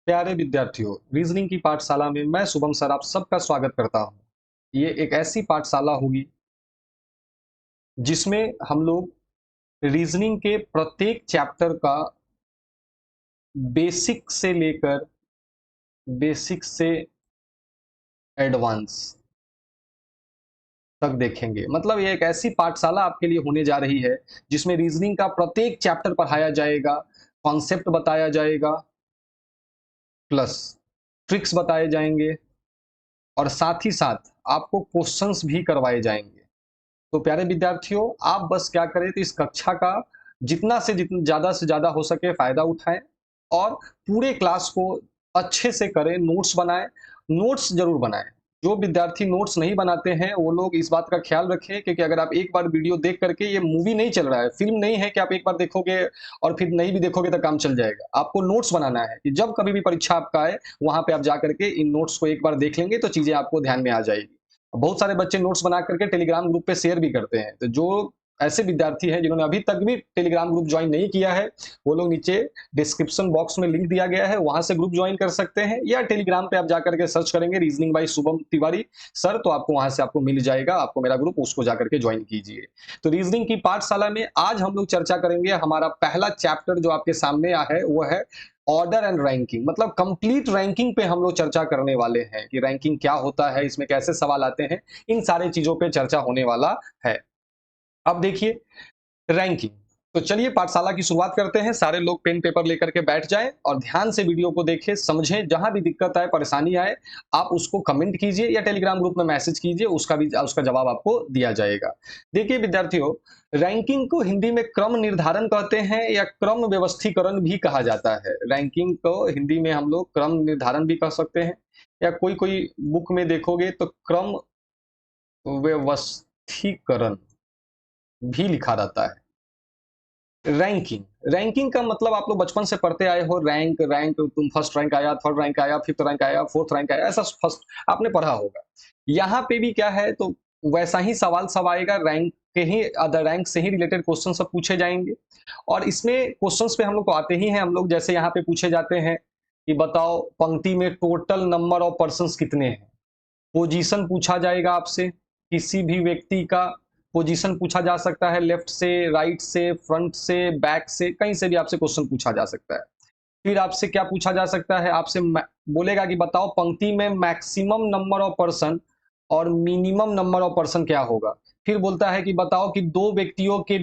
प्यारे विद्यार्थियों, रीजनिंग की पाठशाला में मैं शुभम सर आप सबका स्वागत करता हूं। ये एक ऐसी पाठशाला होगी जिसमें हम लोग रीजनिंग के प्रत्येक चैप्टर का बेसिक से एडवांस तक देखेंगे। मतलब ये एक ऐसी पाठशाला आपके लिए होने जा रही है जिसमें रीजनिंग का प्रत्येक चैप्टर पढ़ाया जाएगा, कॉन्सेप्ट बताया जाएगा, प्लस ट्रिक्स बताए जाएंगे और साथ ही साथ आपको क्वेश्चंस भी करवाए जाएंगे। तो प्यारे विद्यार्थियों, आप बस क्या करें तो इस कक्षा का जितना ज़्यादा से ज़्यादा हो सके फ़ायदा उठाएं और पूरे क्लास को अच्छे से करें, नोट्स बनाएं। नोट्स ज़रूर बनाएं। जो विद्यार्थी नोट्स नहीं बनाते हैं वो लोग इस बात का ख्याल रखें, क्योंकि अगर आप एक बार वीडियो देख करके, ये मूवी नहीं चल रहा है, फिल्म नहीं है कि आप एक बार देखोगे और फिर नहीं भी देखोगे तो काम चल जाएगा। आपको नोट्स बनाना है कि जब कभी भी परीक्षा आपका आए, वहाँ पे आप जा करके इन नोट्स को एक बार देख लेंगे तो चीज़ें आपको ध्यान में आ जाएगी। बहुत सारे बच्चे नोट्स बना करके टेलीग्राम ग्रुप पे शेयर भी करते हैं। तो जो ऐसे विद्यार्थी हैं जिन्होंने अभी तक भी टेलीग्राम ग्रुप ज्वाइन नहीं किया है, वो लोग नीचे डिस्क्रिप्शन बॉक्स में लिंक दिया गया है, वहां से ग्रुप ज्वाइन कर सकते हैं, या टेलीग्राम पे आप जाकर के सर्च करेंगे reasoning bye Shubham Tiwari sir, तो आपको वहां से आपको मिल जाएगा, आपको मेरा ग्रुप, उसको जाकर के ज्वाइन कीजिए। तो रीजनिंग की पाठशाला में आज हम लोग चर्चा करेंगे, हमारा पहला चैप्टर जो आपके सामने है वो है ऑर्डर एंड रैंकिंग। मतलब कंप्लीट रैंकिंग पे हम लोग चर्चा करने वाले हैं कि रैंकिंग क्या होता है, इसमें कैसे सवाल आते हैं, इन सारी चीजों पे चर्चा होने वाला है। अब देखिए, रैंकिंग। तो चलिए पाठशाला की शुरुआत करते हैं। सारे लोग पेन पेपर लेकर के बैठ जाएं और ध्यान से वीडियो को देखें, समझें। जहां भी दिक्कत आए, परेशानी आए, आप उसको कमेंट कीजिए या टेलीग्राम ग्रुप में मैसेज कीजिए, उसका जवाब आपको दिया जाएगा। देखिए विद्यार्थियों, रैंकिंग को हिंदी में क्रम निर्धारण कहते हैं या क्रम व्यवस्थीकरण भी कहा जाता है। रैंकिंग को हिंदी में हम लोग क्रम निर्धारण भी कह सकते हैं, या कोई कोई बुक में देखोगे तो क्रम व्यवस्थीकरण भी लिखा रहता है। रैंकिंग, रैंकिंग का मतलब आप लोग बचपन से पढ़ते आए हो, रैंक रैंक, तुम फर्स्ट रैंक आया, थर्ड रैंक आया, फिफ्थ रैंक आया, फोर्थ रैंक आया, ऐसा फर्स्ट आपने पढ़ा होगा। यहाँ पे भी क्या है, तो वैसा ही सवाल सब आएगा, रैंक के ही, अदर रैंक से ही रिलेटेड क्वेश्चन सब पूछे जाएंगे। और इसमें क्वेश्चंस पे हम लोग को आते ही हैं, हम लोग जैसे यहाँ पे पूछे जाते हैं कि बताओ पंक्ति में टोटल नंबर ऑफ पर्सन कितने हैं। पोजीशन पूछा जाएगा आपसे, किसी भी व्यक्ति का पोजीशन पूछा जा सकता है, लेफ्ट से, राइट से, फ्रंट से, बैक से, कहीं से भी आपसे क्वेश्चन पूछा जा सकता है। फिर आपसे क्या पूछा जा सकता है, आपसे बोलेगा कि बताओ पंक्ति में मैक्सिमम नंबर ऑफ पर्सन और मिनिमम नंबर ऑफ पर्सन क्या होगा। फिर बोलता है कि बताओ कि दो व्यक्तियों के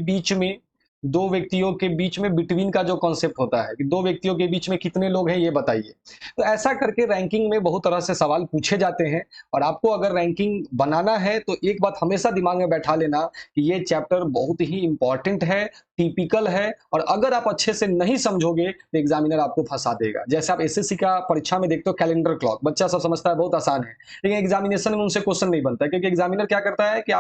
बीच में बिटवीन का जो कॉन्सेप्ट होता है कि दो व्यक्तियों के बीच में कितने लोग हैं, ये बताइए। तो ऐसा करके रैंकिंग में बहुत तरह से सवाल पूछे जाते हैं। और आपको अगर रैंकिंग बनाना है तो एक बात हमेशा दिमाग में बैठा लेना कि ये चैप्टर बहुत ही इंपॉर्टेंट है, टिपिकल है, और अगर आप अच्छे से नहीं समझोगे तो एग्जामिनर आपको फंसा देगा। जैसे आप एसएससी का परीक्षा में देखते हो कैलेंडर क्लॉक, बच्चा सब समझता है बहुत आसान है, लेकिन एग्जामिनेशन में उनसे क्वेश्चन नहीं बनता, क्योंकि एग्जामिनर क्या करता है कि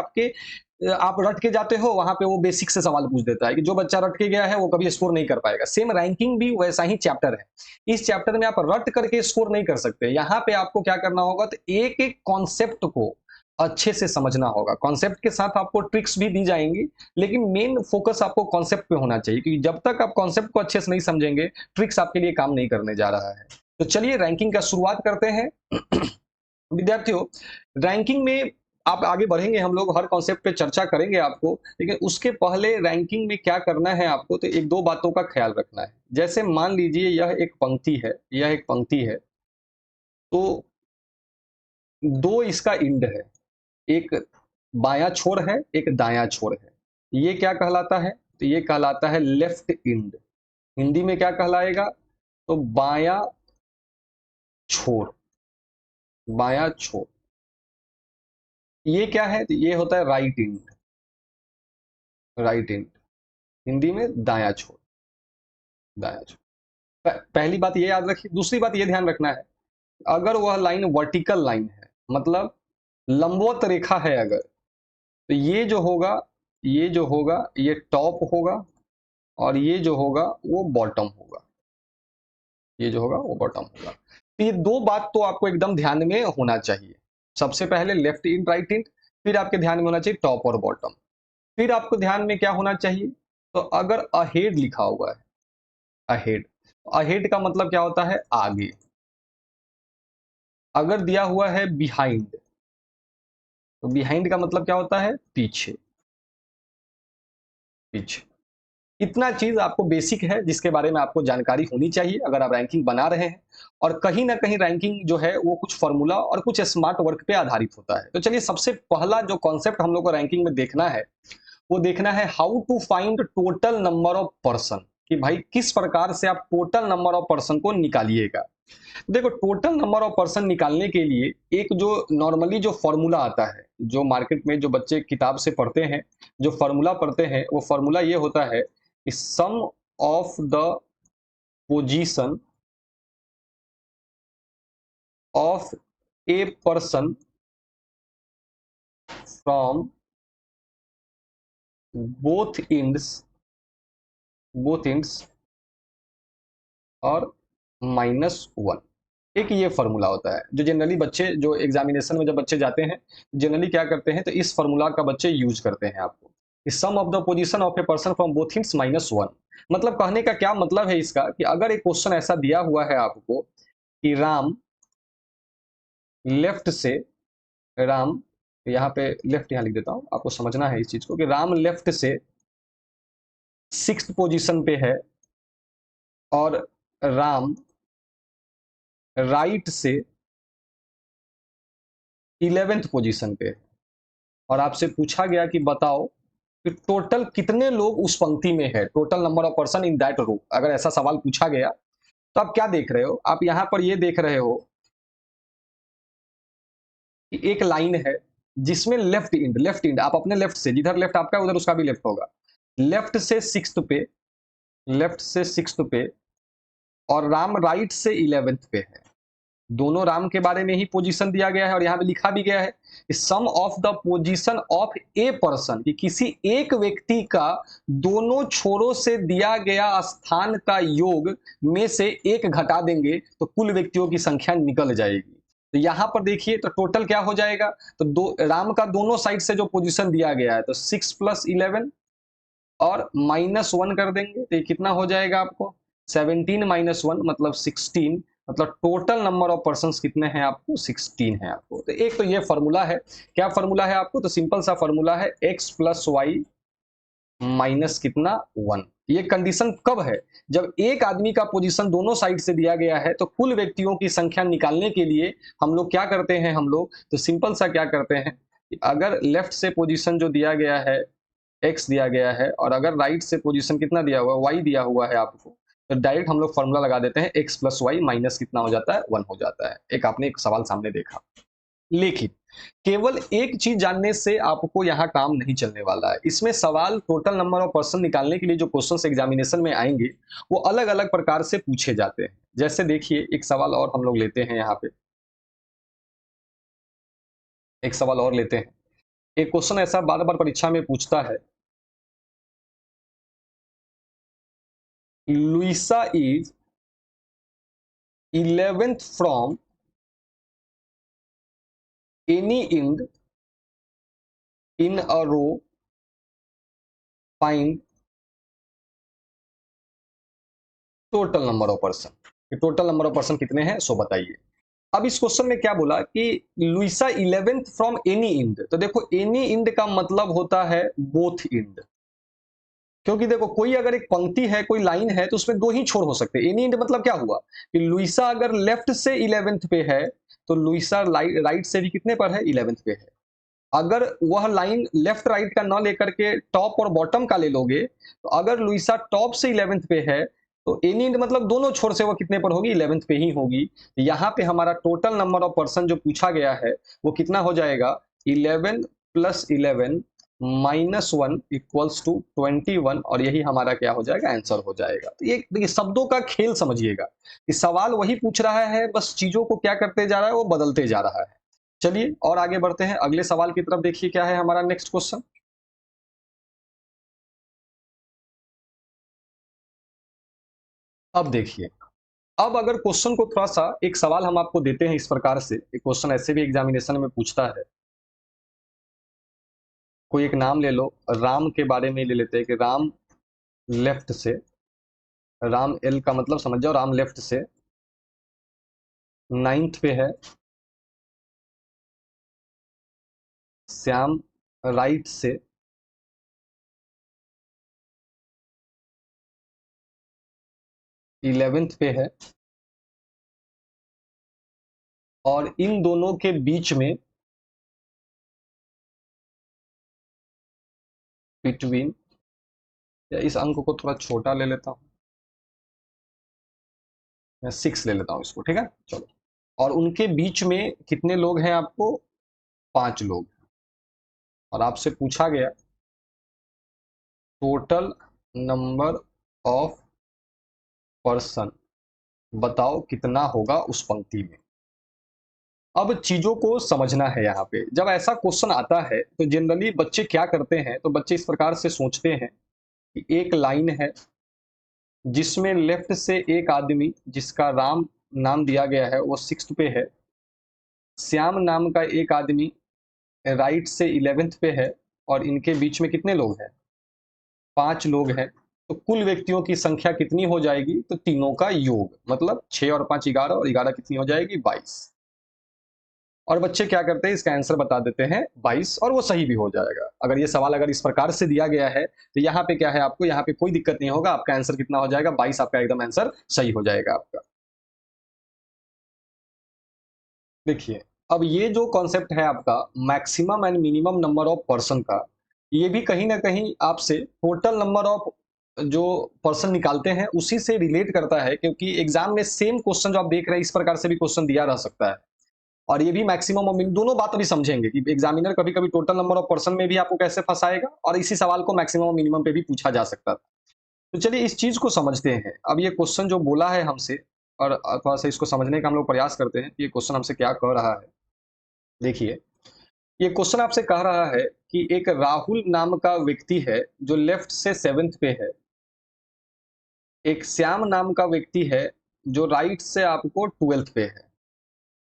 आप रट के जाते हो, वहां पे वो बेसिक से सवाल पूछ देता है कि जो बच्चा रट के गया है वो कभी स्कोर नहीं कर पाएगा। सेम रैंकिंग भी वैसा ही चैप्टर है। इस चैप्टर में आप रट करके स्कोर नहीं कर सकते। यहाँ पे आपको क्या करना होगा, तो एक एक कॉन्सेप्ट को अच्छे से समझना होगा। कॉन्सेप्ट के साथ आपको ट्रिक्स भी दी जाएंगी, लेकिन मेन फोकस आपको कॉन्सेप्ट पे होना चाहिए, क्योंकि जब तक आप कॉन्सेप्ट को अच्छे से नहीं समझेंगे, ट्रिक्स आपके लिए काम नहीं करने जा रहा है। तो चलिए रैंकिंग का शुरुआत करते हैं। विद्यार्थियों, रैंकिंग में आप आगे बढ़ेंगे, हम लोग हर कॉन्सेप्ट पे चर्चा करेंगे आपको, लेकिन उसके पहले रैंकिंग में क्या करना है आपको, तो एक दो बातों का ख्याल रखना है। जैसे मान लीजिए यह एक पंक्ति है, तो दो इसका इंड है, एक बायां छोर है, एक दायां छोर है। ये क्या कहलाता है, तो ये कहलाता है लेफ्ट इंड। हिंदी में क्या कहलाएगा, तो छोर बायां छोर। ये क्या है, तो ये होता है right end. Right end Hindi में दायां छोर। पहली बात ये याद रखिए। दूसरी बात ये ध्यान रखना है, अगर वह लाइन वर्टिकल लाइन है, मतलब लंबवत रेखा है अगर, तो ये जो होगा ये टॉप होगा, और ये जो होगा वो बॉटम होगा। ये जो होगा वो बॉटम होगा। तो ये दो बात तो आपको एकदम ध्यान में होना चाहिए। सबसे पहले लेफ्ट इंड राइट इंड, फिर आपके ध्यान में होना चाहिए टॉप और बॉटम। फिर आपको ध्यान में क्या होना चाहिए, तो अगर अहेड लिखा हुआ है, अहेड, अहेड का मतलब क्या होता है, आगे। अगर दिया हुआ है बिहाइंड, तो बिहाइंड का मतलब क्या होता है, पीछे, पीछे। इतना चीज आपको बेसिक है जिसके बारे में आपको जानकारी होनी चाहिए अगर आप रैंकिंग बना रहे हैं। और कहीं ना कहीं रैंकिंग जो है वो कुछ फॉर्मूला और कुछ स्मार्ट वर्क पे आधारित होता है। तो चलिए, सबसे पहला जो कॉन्सेप्ट हम लोग को रैंकिंग में देखना है, वो देखना है how to find total number of person, कि भाई किस प्रकार से आप टोटल नंबर ऑफ पर्सन को निकालिएगा। देखो, टोटल नंबर ऑफ पर्सन निकालने के लिए एक जो नॉर्मली जो फॉर्मूला आता है, जो मार्केट में जो बच्चे किताब से पढ़ते हैं, जो फॉर्मूला पढ़ते हैं, वो फॉर्मूला ये होता है कि sum of the position of a person from both ends, both ends और -1। एक ये फॉर्मूला होता है जो जनरली बच्चे, जो एग्जामिनेशन में जब बच्चे जाते हैं, जनरली क्या करते हैं, तो इस फॉर्मूला का बच्चे यूज करते हैं आपको, sum of the position of a person from both ends -1। मतलब कहने का क्या मतलब है इसका, कि अगर एक क्वेश्चन ऐसा दिया हुआ है आपको कि राम लेफ्ट से, राम, यहाँ पे लेफ्ट यहाँ लिख देता हूँ, आपको समझना है इस चीज को, कि राम लेफ्ट से 6th पोजीशन पे है और राम राइट से 11th पोजीशन पे है, और आपसे पूछा गया कि बताओ कि टोटल कितने लोग उस पंक्ति में है, total number of person in that row. अगर ऐसा सवाल पूछा गया तो आप क्या देख रहे हो, आप यहां पर ये देख रहे हो कि एक लाइन है जिसमें लेफ्ट इंड, लेफ्ट इंड आप अपने लेफ्ट से, जिधर लेफ्ट आपका उधर उसका भी लेफ्ट होगा, लेफ्ट से 6th पे, लेफ्ट से 6th पे, और राम राइट से 11th पे है। दोनों राम के बारे में ही पोजीशन दिया गया है और यहां पे लिखा भी गया है sum of the position of a person, कि किसी एक व्यक्ति का दोनों छोरों से दिया गया स्थान का योग में से एक घटा देंगे तो कुल व्यक्तियों की संख्या निकल जाएगी। तो यहां पर देखिए, तो टोटल क्या हो जाएगा, तो दो राम का दोनों साइड से जो पोजीशन दिया गया है, तो 6 + 11 और -1 कर देंगे, तो ये कितना हो जाएगा आपको, 17 - 1 मतलब 16। मतलब टोटल नंबर ऑफ पर्संस कितने हैं आपको, 16 है आपको। तो एक तो ये फॉर्मूला है, क्या फॉर्मूला है आपको, तो सिंपल सा फॉर्मूला है x + y माइनस कितना, 1। ये कंडीशन कब है, जब एक आदमी का पोजीशन दोनों साइड से दिया गया है, तो कुल व्यक्तियों की संख्या निकालने के लिए हम लोग क्या करते हैं, हम लोग तो सिंपल सा क्या करते हैं, अगर लेफ्ट से पोजीशन जो दिया गया है एक्स दिया गया है, और अगर राइट से पोजीशन कितना दिया हुआ है, वाई दिया हुआ है आपको, तो डायरेक्ट हम लोग फॉर्मूला लगा देते हैं, एक्स प्लस वाई माइनस कितना हो जाता है, 1 हो जाता है। एक आपने एक सवाल सामने देखा। लेकिन केवल एक चीज जानने से आपको यहाँ काम नहीं चलने वाला है। इसमें सवाल टोटल नंबर ऑफ पर्सन निकालने के लिए जो क्वेश्चन एग्जामिनेशन में आएंगे, वो अलग अलग प्रकार से पूछे जाते हैं। जैसे देखिए, एक सवाल और हम लोग लेते हैं यहाँ पे, एक सवाल और लेते हैं। एक क्वेश्चन ऐसा बार बार परीक्षा में पूछता है, Luisa is 11th from any end in a row, find total number of person। Total number of person कितने हैं सो बताइए। अब इस क्वेश्चन में क्या बोला कि Luisa 11th from any end, तो देखो एनी इंड का मतलब होता है बोथ इंड। क्योंकि देखो, कोई अगर एक पंक्ति है, कोई लाइन है, तो उसमें दो ही छोर हो सकते हैं। एनी इंड मतलब क्या हुआ कि लुइसा अगर लेफ्ट से 11th पे है, तो लुइसा राइट से भी कितने पर है, 11th पे है। अगर वह लाइन लेफ्ट राइट का न लेकर के टॉप और बॉटम का ले लोगे, तो अगर लुइसा टॉप से 11th पे है, तो एनी इंड मतलब दोनों छोर से वो कितने पर होगी, 11th पे ही होगी। यहाँ पे हमारा टोटल नंबर ऑफ पर्सन जो पूछा गया है, वो कितना हो जाएगा, 11 + 11 -1 = 21, और यही हमारा क्या हो जाएगा, आंसर हो जाएगा। तो ये देखिए, शब्दों का खेल समझिएगा कि सवाल वही पूछ रहा है, बस चीजों को क्या करते जा रहा है, वो बदलते जा रहा है। चलिए और आगे बढ़ते हैं, अगले सवाल की तरफ देखिए, क्या है हमारा नेक्स्ट क्वेश्चन। अब देखिए, अब अगर क्वेश्चन को थोड़ा सा एक सवाल हम आपको देते हैं इस प्रकार से, एक क्वेश्चन ऐसे भी एग्जामिनेशन में पूछता है, कोई एक नाम ले लो, राम के बारे में ले लेते हैं कि राम लेफ्ट से, राम एल का मतलब समझ जाओ, राम लेफ्ट से 9th पे है, श्याम राइट से 11th पे है, और इन दोनों के बीच में बिटवीन, या इस अंक को थोड़ा छोटा ले लेता हूं, मैं 6 ले लेता हूं इसको, ठीक है चलो। और उनके बीच में कितने लोग हैं आपको, 5 लोग। और आपसे पूछा गया टोटल नंबर ऑफ पर्सन, बताओ कितना होगा उस पंक्ति में। अब चीजों को समझना है यहाँ पे, जब ऐसा क्वेश्चन आता है तो जनरली बच्चे क्या करते हैं, तो बच्चे इस प्रकार से सोचते हैं कि एक लाइन है जिसमें लेफ्ट से एक आदमी जिसका राम नाम दिया गया है वो 6th पे है, श्याम नाम का एक आदमी राइट से 11th पे है, और इनके बीच में कितने लोग हैं, 5 लोग हैं। तो कुल व्यक्तियों की संख्या कितनी हो जाएगी, तो तीनों का योग, मतलब 6 और 5 11, और 11 कितनी हो जाएगी, 22। और बच्चे क्या करते हैं, इसका आंसर बता देते हैं 22, और वो सही भी हो जाएगा। अगर ये सवाल अगर इस प्रकार से दिया गया है तो यहाँ पे क्या है, आपको यहाँ पे कोई दिक्कत नहीं होगा, आपका आंसर कितना हो जाएगा, 22 आपका एकदम आंसर सही हो जाएगा आपका। देखिए, अब ये जो कॉन्सेप्ट है आपका maximum and minimum number of person का, ये भी कहीं ना कहीं आपसे टोटल नंबर ऑफ जो पर्सन निकालते हैं उसी से रिलेट करता है, क्योंकि एग्जाम में सेम क्वेश्चन जो आप देख रहे हैं इस प्रकार से भी क्वेश्चन दिया रह सकता है। और ये भी मैक्सिमम और दोनों बात अभी समझेंगे कि एग्जामिनर कभी कभी टोटल नंबर ऑफ पर्सन में भी आपको कैसे फंसाएगा, और इसी सवाल को मैक्सिमम और मिनिमम पे भी पूछा जा सकता था। तो चलिए इस चीज को समझते हैं। अब ये क्वेश्चन जो बोला है हमसे, और थोड़ा सा इसको समझने का हम लोग प्रयास करते हैं कि ये क्वेश्चन हमसे क्या कह रहा है। देखिए, ये क्वेश्चन आपसे कह रहा है कि एक राहुल नाम का व्यक्ति है जो लेफ्ट से 7th पे है, एक श्याम नाम का व्यक्ति है जो राइट से आपको 12th पे है,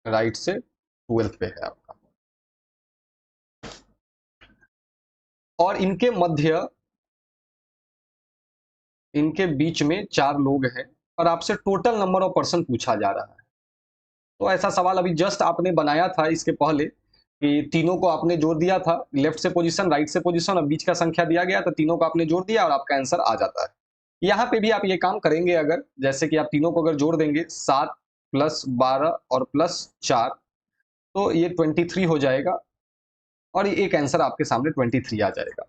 राइट से 12th पे है आपका, और इनके मध्य, इनके बीच में 4 लोग हैं, और आपसे टोटल नंबर ऑफ पर्सन पूछा जा रहा है। तो ऐसा सवाल अभी जस्ट आपने बनाया था इसके पहले कि तीनों को आपने जोड़ दिया था, लेफ्ट से पोजीशन, राइट से पोजीशन, और बीच का संख्या दिया गया, तो तीनों को आपने जोड़ दिया और आपका आंसर आ जाता है। यहाँ पे भी आप ये काम करेंगे, अगर जैसे कि आप तीनों को अगर जोड़ देंगे, 7 प्लस 12 और प्लस 4, तो ये 23 हो जाएगा, और ये एक आंसर आपके सामने 23 आ जाएगा।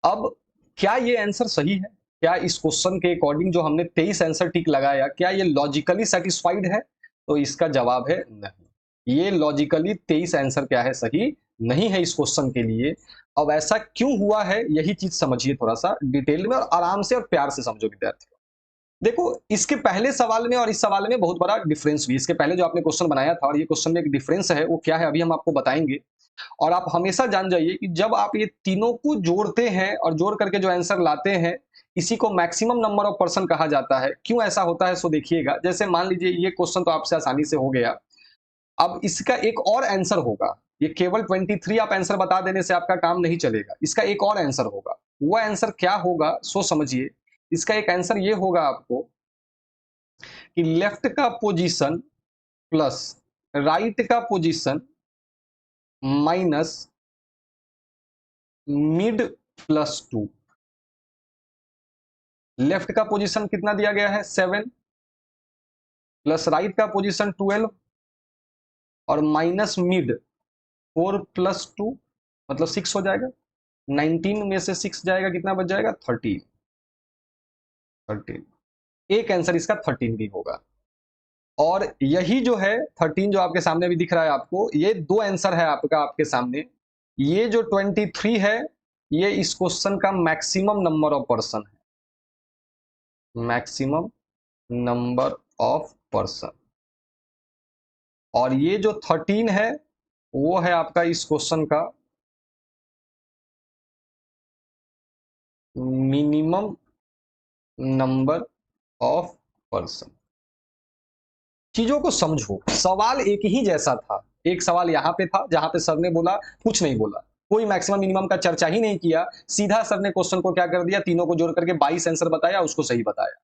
अब क्या ये आंसर सही है? क्या इस क्वेश्चन के अकॉर्डिंग जो हमने 23 आंसर टिक लगाया, क्या ये लॉजिकली सेटिस्फाइड है? तो इसका जवाब है नहीं। ये लॉजिकली 23 आंसर क्या है, सही नहीं है इस क्वेश्चन के लिए। अब ऐसा क्यों हुआ है, यही चीज समझिए थोड़ा सा डिटेल में, और आराम से और प्यार से समझो विद्यार्थी। देखो, इसके पहले सवाल में और इस सवाल में बहुत बड़ा डिफरेंस भी, इसके पहले जो आपने क्वेश्चन बनाया था और ये क्वेश्चन में एक डिफरेंस है, वो क्या है अभी हम आपको बताएंगे। और आप हमेशा जान जाइए कि जब आप ये तीनों को जोड़ते हैं और जोड़ करके जो आंसर लाते हैं, इसी को मैक्सिमम नंबर ऑफ पर्सन कहा जाता है। क्यों ऐसा होता है, सो देखिएगा। जैसे मान लीजिए ये क्वेश्चन तो आपसे आसानी से हो गया, अब इसका एक और आंसर होगा। ये केवल 23 आप आंसर बता देने से आपका काम नहीं चलेगा, इसका एक और आंसर होगा। वो आंसर क्या होगा, सो समझिए। इसका एक आंसर ये होगा आपको कि लेफ्ट का पोजीशन प्लस राइट का position minus mid plus 2। Left का पोजीशन कितना दिया गया है, 7, प्लस राइट का पोजीशन 12, और माइनस मिड 4 प्लस 2, मतलब 6 हो जाएगा। 19 में से 6 जाएगा, कितना बच जाएगा, 13। 13, एक आंसर इसका 13 भी होगा। और यही जो है 13 जो आपके सामने भी दिख रहा है आपको, ये दो आंसर है आपका आपके सामने। ये जो 23 है, ये इस क्वेश्चन का मैक्सिमम नंबर ऑफ पर्सन है, मैक्सिमम नंबर ऑफ पर्सन। और ये जो 13 है, वो है आपका इस क्वेश्चन का मिनिमम नंबर ऑफ पर्सन। चीजों को समझो, सवाल एक ही जैसा था। एक सवाल यहाँ पे था जहां पे सर ने बोला, कुछ नहीं बोला, कोई मैक्सिमम मिनिमम का चर्चा ही नहीं किया, सीधा सर ने क्वेश्चन को क्या कर दिया, तीनों को जोड़ करके 22 आंसर बताया, उसको सही बताया।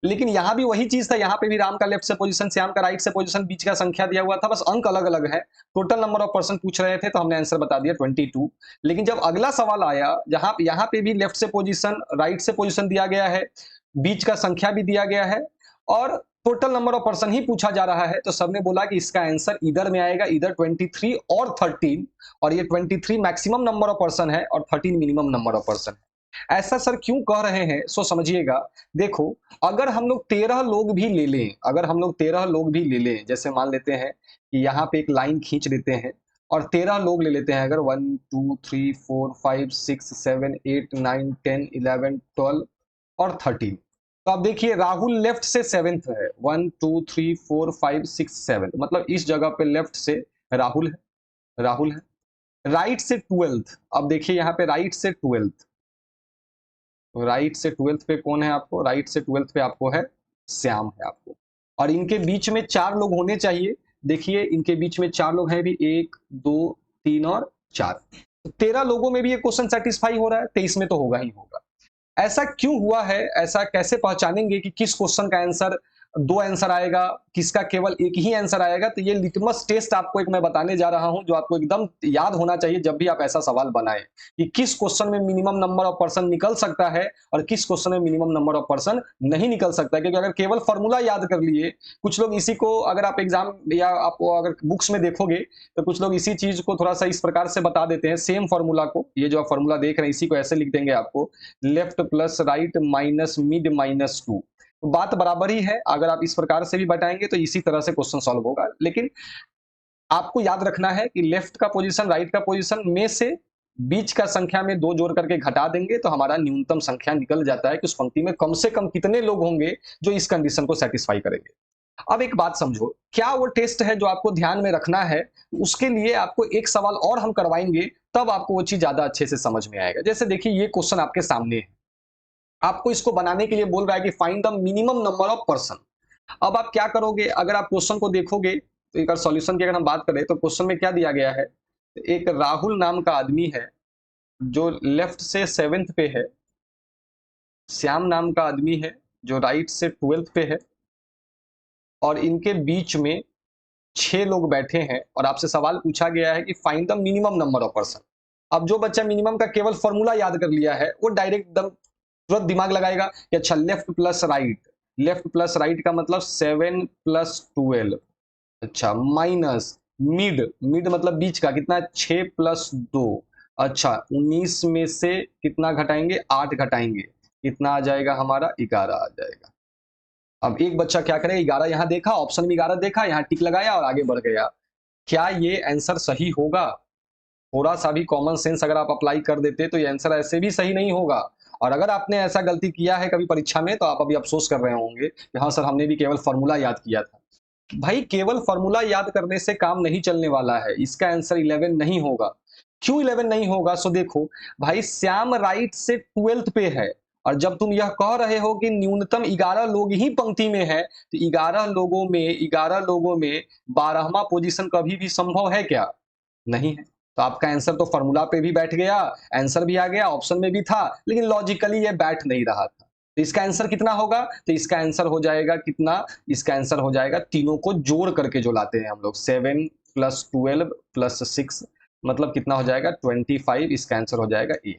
लेकिन यहां भी वही चीज था, यहां पे भी राम का लेफ्ट से पोजीशन, श्याम का राइट से पोजीशन, बीच का संख्या दिया हुआ था, बस अंक अलग अलग है। टोटल नंबर ऑफ पर्सन पूछ रहे थे तो हमने आंसर बता दिया 22। लेकिन जब अगला सवाल आया, जहां यहाँ पे भी लेफ्ट से पोजीशन, राइट से पोजीशन दिया गया है, बीच का संख्या भी दिया गया है, और टोटल नंबर ऑफ पर्सन ही पूछा जा रहा है, तो सबने बोला कि इसका आंसर इधर में आएगा, इधर 23 और 13, और ये 23 मैक्सिमम नंबर ऑफ पर्सन है और 13 मिनिमम नंबर ऑफ पर्सन है। ऐसा सर क्यों कह रहे हैं, सो समझिएगा। देखो, अगर हम लोग 13 लोग भी ले लें, अगर हम लोग 13 लोग भी ले लें, जैसे मान लेते हैं कि यहाँ पे एक लाइन खींच लेते हैं और 13 लोग ले लेते हैं, अगर 1 2 3 4 5 6 7 8 9 10 11 12 और 13, तो आप देखिए राहुल लेफ्ट से 7th है, 1 2 3 4 5 6 7, मतलब इस जगह पे लेफ्ट से राहुल है, राहुल है। राइट से 12th, अब देखिए यहाँ पे राइट से 12th, राइट से 12th पे कौन है आपको, राइट से 12th पे आपको है श्याम है आपको, और इनके बीच में 4 लोग होने चाहिए। देखिए इनके बीच में 4 लोग हैं भी, 1 2 3 और 4, तो 13 लोगों में भी ये क्वेश्चन सेटिस्फाई हो रहा है, 23 में तो होगा ही होगा। ऐसा क्यों हुआ है, ऐसा कैसे पहचानेंगे कि किस क्वेश्चन का आंसर 2 आंसर आएगा, किसका केवल एक ही आंसर आएगा, तो ये लिटमस टेस्ट आपको एक मैं बताने जा रहा हूं, जो आपको एकदम याद होना चाहिए जब भी आप ऐसा सवाल बनाएं, कि किस क्वेश्चन में मिनिमम नंबर ऑफ पर्सन निकल सकता है और किस क्वेश्चन में मिनिमम नंबर ऑफ पर्सन नहीं निकल सकता। क्योंकि अगर केवल फॉर्मूला याद कर लिए, कुछ लोग इसी को, अगर आप एग्जाम या आप अगर बुक्स में देखोगे तो कुछ लोग इसी चीज को थोड़ा सा इस प्रकार से बता देते हैं, सेम फॉर्मूला को, ये जो आप फॉर्मूला देख रहे हैं इसी को ऐसे लिख देंगे आपको, left plus right minus mid minus 2, तो बात बराबर ही है। अगर आप इस प्रकार से भी बताएंगे तो इसी तरह से क्वेश्चन सॉल्व होगा। लेकिन आपको याद रखना है कि लेफ्ट का पोजीशन, राइट का पोजीशन में से बीच का संख्या में 2 जोड़ करके घटा देंगे तो हमारा न्यूनतम संख्या निकल जाता है कि उस पंक्ति में कम से कम कितने लोग होंगे जो इस कंडीशन को सेटिस्फाई करेंगे। अब एक बात समझो, क्या वो टेस्ट है जो आपको ध्यान में रखना है, उसके लिए आपको एक सवाल और हम करवाएंगे, तब आपको वो चीज ज्यादा अच्छे से समझ में आएगा। जैसे देखिए ये क्वेश्चन आपके सामने है, आपको इसको बनाने के लिए बोल रहा है कि find the minimum number of person. अब आप क्या करोगे, अगर आप क्वेश्चन को देखोगे तो एक सॉल्यूशन की अगर हम बात करें तो क्वेश्चन में क्या दिया गया है, एक राहुल नाम का आदमी है जो लेफ्ट से 7th पे है, श्याम नाम का आदमी है जो राइट से 12th पे है, और इनके बीच में 6 लोग बैठे हैं और आपसे सवाल पूछा गया है कि find the minimum number of person. अब जो बच्चा मिनिमम का केवल फॉर्मूला याद कर लिया है वो डायरेक्ट एकदम तुरंत दिमाग लगाएगा कि अच्छा left plus right, left plus right का मतलब 7 प्लस 12, अच्छा माइनस मिड, मिड मतलब बीच का कितना, 6 प्लस 2, अच्छा 19 में से कितना घटाएंगे, 8 घटाएंगे, कितना आ जाएगा हमारा, 11 आ जाएगा। अब एक बच्चा क्या करे, 11 यहां देखा, ऑप्शन में 11 देखा, यहां टिक लगाया और आगे बढ़ गया। क्या ये आंसर सही होगा? थोड़ा सा भी कॉमन सेंस अगर आप अप्लाई कर देते तो ये आंसर ऐसे भी सही नहीं होगा। और अगर आपने ऐसा गलती किया है कभी परीक्षा में तो आप अभी अफसोस कर रहे होंगे कि हाँ सर हमने भी केवल फॉर्मूला याद किया था। भाई केवल फॉर्मूला याद करने से काम नहीं चलने वाला है, इसका आंसर 11 नहीं होगा। क्यों 11 नहीं होगा? सो देखो भाई, श्याम राइट से 12th पे है, और जब तुम यह कह रहे हो कि न्यूनतम 11 लोग ही पंक्ति में है, तो 11 लोगों में 12वां पोजीशन कभी भी संभव है क्या? नहीं है। तो आपका आंसर तो फॉर्मूला पे भी बैठ गया, आंसर भी आ गया, ऑप्शन में भी था, लेकिन लॉजिकली ये बैठ नहीं रहा था। तो इसका आंसर कितना होगा? तो इसका आंसर हो जाएगा कितना? इसका आंसर हो जाएगा, तीनों को जोड़ करके जो लाते हैं हम लोग, 7 प्लस 12 प्लस 6, मतलब कितना हो जाएगा 25, इसका आंसर हो जाएगा ए।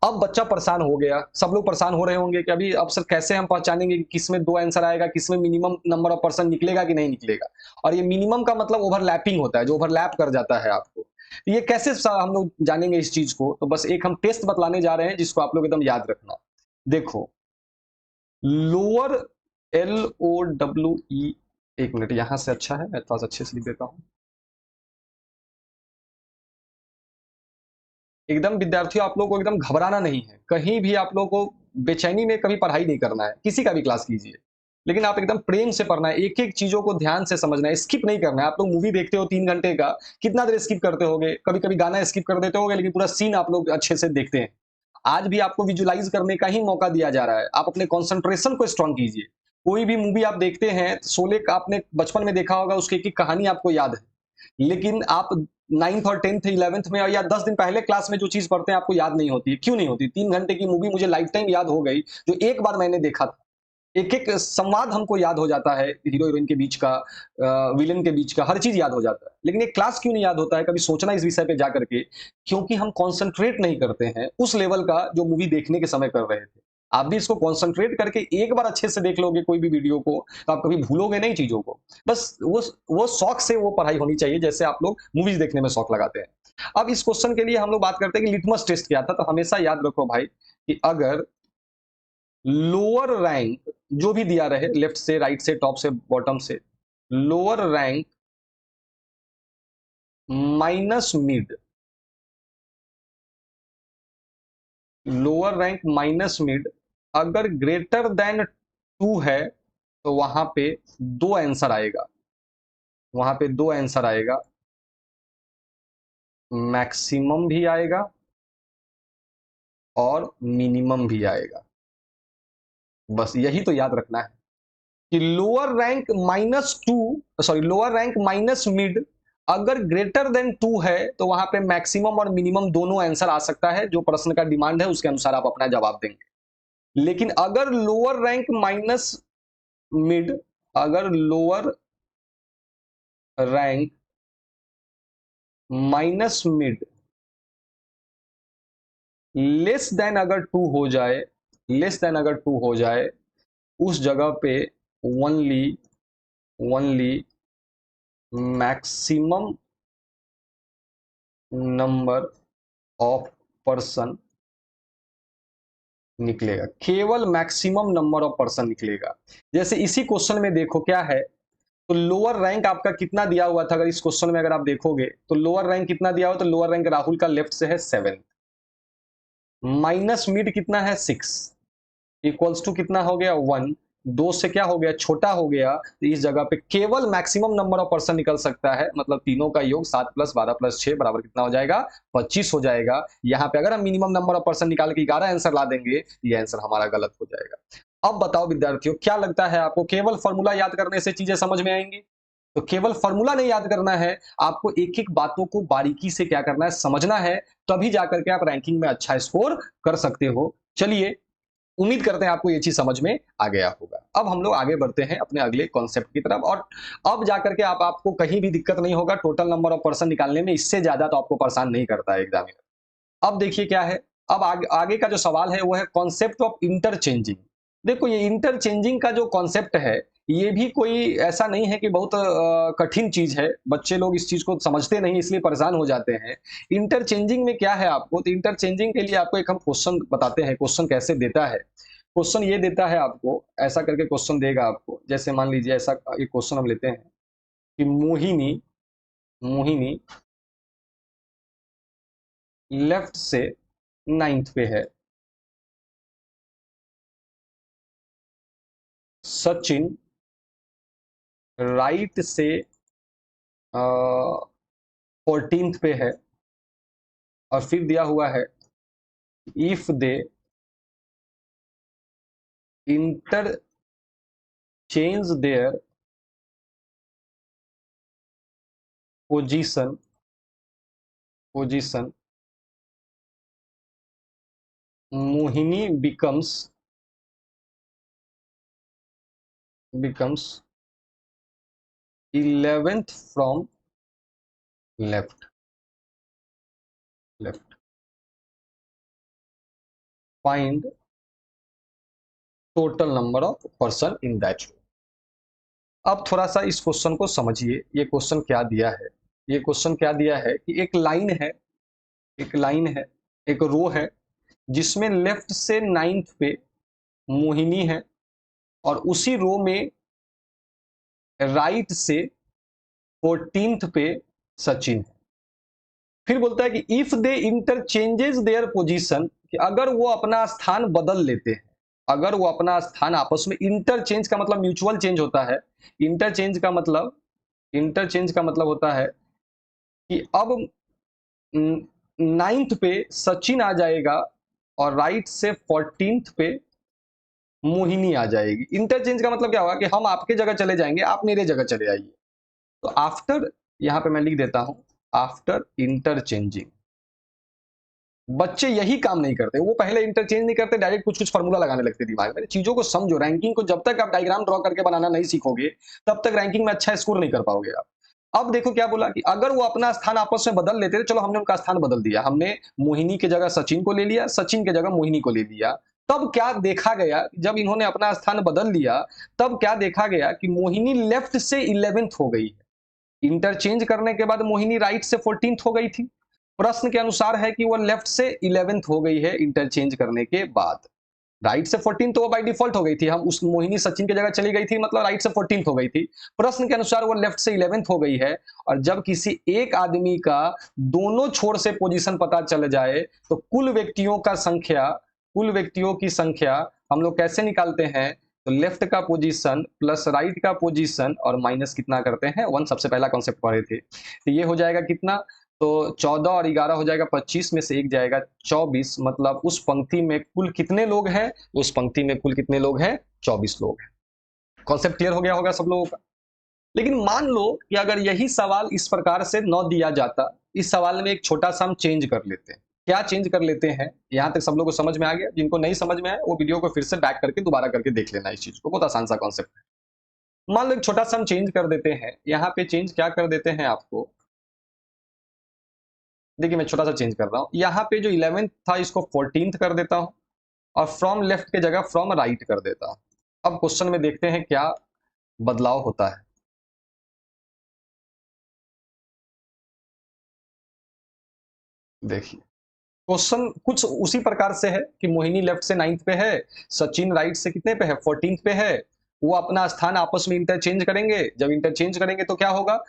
अब बच्चा परेशान हो गया, सब लोग परेशान हो रहे होंगे कि अभी अब सर कैसे हम पहचानेंगे कि किसमें 2 आंसर आएगा, किसमें मिनिमम नंबर ऑफ पर्सन निकलेगा कि नहीं निकलेगा। और ये मिनिमम का मतलब ओवरलैपिंग होता है, जो ओवरलैप कर जाता है आपको। ये कैसे हम लोग जानेंगे इस चीज को? तो बस एक हम टेस्ट बतलाने जा रहे हैं जिसको आप लोग एकदम याद रखना। देखो, लोअर LOWE, एक मिनट यहां से अच्छा है, मैं थोड़ा सा अच्छे से लिख देता हूं। एकदम विद्यार्थियों आप लोग को एकदम घबराना नहीं है, कहीं भी आप लोग को बेचैनी में कभी पढ़ाई नहीं करना है, किसी का भी क्लास कीजिए, लेकिन आप एकदम प्रेम से पढ़ना है, एक एक चीजों को ध्यान से समझना है, स्किप नहीं करना है। आप लोग मूवी देखते हो 3 घंटे का, कितना देर स्किप करते होगे, कभी कभी गाना स्किप कर देते होगे, लेकिन पूरा सीन आप लोग अच्छे से देखते हैं। आज भी आपको विजुलाइज करने का ही मौका दिया जा रहा है, आप अपने कॉन्सेंट्रेशन को स्ट्रांग कीजिए। कोई भी मूवी आप देखते हैं, शोले का आपने बचपन में देखा होगा, उसकी एक-एक कहानी आपको याद है। लेकिन आप 9th और 10th 11th में या 10 दिन पहले क्लास में जो चीज़ पढ़ते हैं आपको याद नहीं होती है। क्यों नहीं होती? 3 घंटे की मूवी मुझे लाइफ टाइम याद हो गई, जो एक बार मैंने देखा था। एक-एक संवाद हमको याद हो जाता है, हीरो-हीरोइन के बीच का, विलेन के बीच का, हर चीज़ याद हो जाता है। लेकिन एक क्लास क्यों नहीं याद होता है? कभी सोचना इस विषय पे जा कर के, क्योंकि हम कॉन्संट्रेट नहीं करते हैं उस लेवल का जो मूवी देखने के समय कर रहे थे। आप भी इसको कॉन्संट्रेट करके एक बार अच्छे से देख लोगे कोई भी वीडियो को, तो आप कभी भूलोगे नहीं चीज़ों को। बस वो शौक से वो पढ़ाई होनी चाहिए, जैसे आप लोग मूवीज़ देखने में शौक लगाते हैं। अब इस क्वेश्चन के लिए हम लोग बात करते हैं कि लिटमस टेस्ट क्या था, तो हमेशा याद रखो भाई कि अगर लोअर रैंक जो भी दिया रहे, लेफ्ट से, राइट से, टॉप से, बॉटम से, lower rank minus mid, lower rank minus mid अगर ग्रेटर देन 2 है, तो वहां पे दो आंसर आएगा, वहां पे दो आंसर आएगा, मैक्सिमम भी आएगा और मिनिमम भी आएगा। बस यही तो याद रखना है कि lower rank minus two, sorry lower rank minus mid अगर ग्रेटर देन 2 है, तो वहां पे मैक्सिमम और मिनिमम दोनों आंसर आ सकता है। जो प्रश्न का डिमांड है उसके अनुसार आप अपना जवाब देंगे। लेकिन अगर लोअर रैंक माइनस मिड, अगर lower rank minus mid less than अगर 2 हो जाए, लेस देन अगर 2 हो जाए, उस जगह पे only only maximum number of person निकलेगा, केवल मैक्सिमम नंबर ऑफ पर्सन निकलेगा। जैसे इसी क्वेश्चन में देखो क्या है, तो लोअर रैंक आपका कितना दिया हुआ था, अगर इस क्वेश्चन में अगर आप देखोगे तो लोअर रैंक कितना दिया हुआ, तो लोअर रैंक राहुल का लेफ्ट से है 7, माइनस मिड कितना है 6, इक्वल्स टू कितना हो गया 1, दो से क्या हो गया छोटा हो गया, तो इस जगह पे केवल मैक्सिमम नंबर ऑफ पर्सन निकल सकता है, मतलब तीनों का योग 7 प्लस 12 प्लस 6 बराबर कितना हो जाएगा 25 हो जाएगा। यहाँ पे अगर हम मिनिमम नंबर ऑफ पर्सन निकाल के 11 आंसर ला देंगे, ये आंसर हमारा गलत हो जाएगा। अब बताओ विद्यार्थियों, क्या लगता है आपको केवल फॉर्मूला याद करने से चीजें समझ में आएंगी? तो केवल फॉर्मूला नहीं याद करना है, आपको एक एक बातों को बारीकी से क्या करना है, समझना है, तभी जाकर के आप रैंकिंग में अच्छा स्कोर कर सकते हो। चलिए, उम्मीद करते हैं आपको ये चीज समझ में आ गया होगा। अब हम लोग आगे बढ़ते हैं अपने अगले कॉन्सेप्ट की तरफ, और अब जाकर के आपको कहीं भी दिक्कत नहीं होगा टोटल नंबर ऑफ पर्सन निकालने में, इससे ज्यादा तो आपको परेशान नहीं करता है एग्जामिनर। अब देखिए क्या है, अब आगे का जो सवाल है वो है कॉन्सेप्ट ऑफ इंटरचेंजिंग। देखो ये इंटरचेंजिंग का जो कॉन्सेप्ट है, ये भी कोई ऐसा नहीं है कि बहुत कठिन चीज है, बच्चे लोग इस चीज को समझते नहीं इसलिए परेशान हो जाते हैं। इंटरचेंजिंग में क्या है, आपको तो इंटरचेंजिंग के लिए आपको एक हम क्वेश्चन बताते हैं, क्वेश्चन कैसे देता है। क्वेश्चन ये देता है आपको, ऐसा करके क्वेश्चन देगा आपको, जैसे मान लीजिए ऐसा एक क्वेश्चन हम लेते हैं कि मोहिनी मोहिनी लेफ्ट से 9th पे है, सचिन राइट से 14th पे है, और फिर दिया हुआ है if they interchange their position Mohini becomes 11th from left left, find total number of person in that row. अब थोड़ा सा इस क्वेश्चन को समझिए, ये क्वेश्चन क्या दिया है। ये क्वेश्चन क्या दिया है कि एक लाइन है, एक लाइन है, एक रो है, जिसमें लेफ्ट से 9th पे मोहिनी है, और उसी रो में राइट से 14th पे सचिन है। फिर बोलता है कि if they interchanges their position, कि अगर वो अपना स्थान बदल लेते हैं, अगर वो अपना स्थान आपस में, इंटरचेंज का मतलब म्यूचुअल चेंज होता है, इंटरचेंज का मतलब, इंटरचेंज का मतलब होता है कि अब 9th पे सचिन आ जाएगा और राइट से 14th पे मोहिनी आ जाएगी। इंटरचेंज का मतलब क्या होगा कि हम आपके जगह चले जाएंगे, आप मेरे जगह चले आइए। तो आफ्टर, यहां पे मैं लिख देता हूं, आफ्टर इंटरचेंजिंग। बच्चे यही काम नहीं करते, वो पहले इंटरचेंज नहीं करते, डायरेक्ट कुछ कुछ फॉर्मूला लगाने लगते दिमाग में। चीजों को समझो, रैंकिंग को जब तक आप डायग्राम ड्रॉ करके बनाना नहीं सीखोगे, तब तक रैंकिंग में अच्छा स्कोर नहीं कर पाओगे आप। अब देखो क्या बोला कि अगर वो अपना स्थान आपस में बदल लेते, चलो हमने उनका स्थान बदल दिया, हमने मोहिनी की जगह सचिन को ले लिया, सचिन की जगह मोहिनी को ले लिया। तब क्या देखा गया, जब इन्होंने अपना स्थान बदल लिया, तब क्या देखा गया कि मोहिनी लेफ्ट से 11th हो गई। इंटरचेंज करने के बाद मोहिनी राइट से 14th हो गई थी। प्रश्न के अनुसार है कि वो लेफ्ट से 11th हो गई है इंटरचेंज करने के बाद। राइट से 14 तो वो बाय डिफॉल्ट हो गई थी, हम उस मोहिनी सचिन की जगह चली गई थी, मतलब राइट से 14th हो गई थी। प्रश्न के अनुसार वो लेफ्ट से 11th हो गई है। और जब किसी एक आदमी का दोनों छोर से पोजीशन पता चल जाए, तो कुल व्यक्तियों की संख्या हम लोग कैसे निकालते हैं? तो लेफ्ट का पोजीशन प्लस राइट का पोजीशन और माइनस कितना करते हैं? 1। सबसे पहला कॉन्सेप्ट पढ़े थे, तो ये हो जाएगा कितना? तो 14 और 11 हो जाएगा 25, में से एक जाएगा 24, मतलब उस पंक्ति में कुल कितने लोग हैं? उस पंक्ति में कुल कितने लोग हैं? 24 लोग हैं। कॉन्सेप्ट क्लियर हो गया होगा सब लोगों का। लेकिन मान लो कि अगर यही सवाल इस प्रकार से न दिया जाता, इस सवाल में एक छोटा सा हम चेंज कर लेते हैं। क्या चेंज कर लेते हैं? यहां तक सब लोगों को समझ में आ गया? जिनको नहीं समझ में आया वो वीडियो को फिर से बैक करके दोबारा करके देख लेना, इस चीज को, बहुत आसान सा कॉन्सेप्ट है। मान लो एक छोटा सा हम चेंज कर देते हैं, यहाँ पे चेंज क्या कर देते हैं आपको, देखिए मैं छोटा सा चेंज कर रहा हूं, यहाँ पे जो 11th था इसको 14th कर देता हूं, और फ्रॉम लेफ्ट के जगह फ्रॉम राइट कर देता हूं। अब क्वेश्चन में देखते हैं क्या बदलाव होता है। देखिए क्वेश्चन कुछ उसी प्रकार से है कि मोहिनी लेफ्ट से 9th पे है, सचिन राइट से कितने पे है? 14th पे है। वो अपना स्थान आपस में इंटरचेंज करेंगे, जब इंटरचेंज करेंगे तो क्या होगा